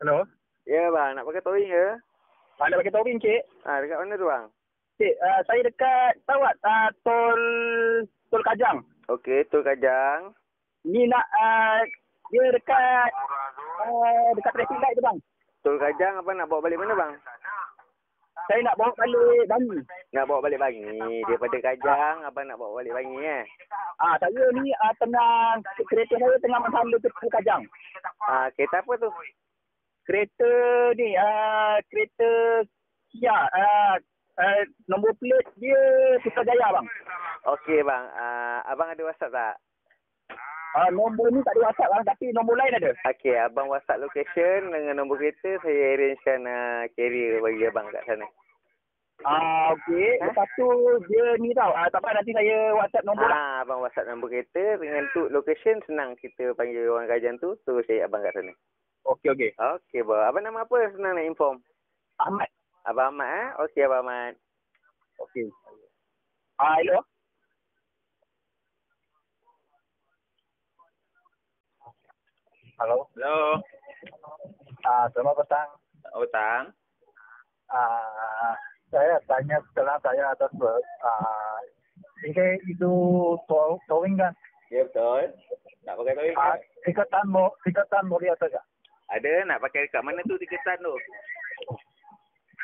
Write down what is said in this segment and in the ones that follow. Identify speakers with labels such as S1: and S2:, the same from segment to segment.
S1: Hello.
S2: Ya bang, nak pakai towing ke?
S1: Ada pakai towing, Cik?
S2: Dekat mana tu bang?
S1: Cik, saya dekat, tahu tak, tol Kajang.
S2: Okey, Tol Kajang.
S1: Ni nak, dia dekat traffic light tu, bang.
S2: Tol Kajang apa nak bawa balik mana bang?
S1: Saya nak bawa balik Bangi.
S2: Nak bawa balik Bangi. Daripada Kajang, abang nak bawa balik Bangi
S1: Saya ni kereta saya tengah menghala ke Tol Kajang.
S2: Kereta apa tu?
S1: Kereta ni, kereta Kia, nombor plate dia Putrajaya, bang.
S2: Okey bang, abang ada WhatsApp tak?
S1: Nombor ni tak ada WhatsApp, bang, tapi nombor lain ada.
S2: Okey, abang WhatsApp location dengan nombor kereta, saya arrangekan carrier bagi abang kat sana.
S1: Okey. Lepas tu dia ni tau. Tak apa, nanti saya WhatsApp nombor.
S2: Abang WhatsApp nombor kereta dengan tu location, senang kita panggil orang Kajang tu, terus cari abang kat sana.
S1: Okey.
S2: Okey bang, abang nama apa? Senang nak inform.
S1: Ahmad.
S2: Abang Ahmad Okey abang Ahmad.
S1: Okey. Hello. Halo.
S2: Hello.
S1: Selamat petang.
S2: Utang.
S1: Saya tanya setelah saya atas ini itu towing kan?
S2: Ya betul. Nak pakai towing ke?
S1: Ikatan boleh ada tak?
S2: Ada, nak pakai kat mana tu tiketan tu?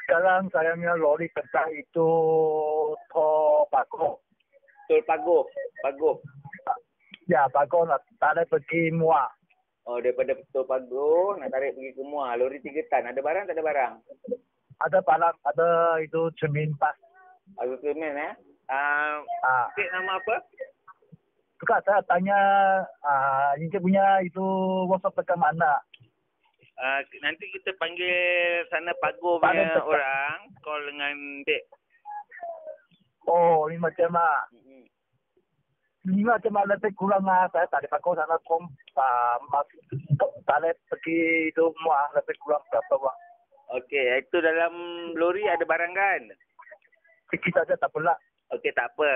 S1: Sekarang saya punya lori besar itu Tol Pagoh.
S2: Tol Pagoh.
S1: Ya, Pagoh nak tarik pergi Muar.
S2: Oh, daripada Tol Pagoh nak tarik pergi ke Muar. Lori tiketan. Ada barang tak ada barang?
S1: Ada barang, ada itu cermin pas.
S2: Ada cermin Cik nama apa?
S1: Juga saya tanya, ini punya itu WhatsApp dekat mana?
S2: Nanti kita panggil sana Pagoh punya orang. Call dengan Dek.
S1: Oh, ini macam mana? Ini macam mana lebih kurang saya tadi Pagoh sana tarik pergi itu Muar lebih kurang berapa, Bang?
S2: Okey, itu dalam lori ada barang kan?
S1: Sikit saja tak pula.
S2: Okey, tak apa.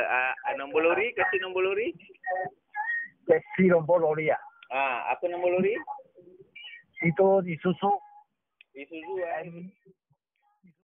S2: Nombor lori, kasih nombor lori.
S1: Kasih nombor lori ya?
S2: Apa nombor lori?
S1: Itu Isuzu.
S2: Isuzu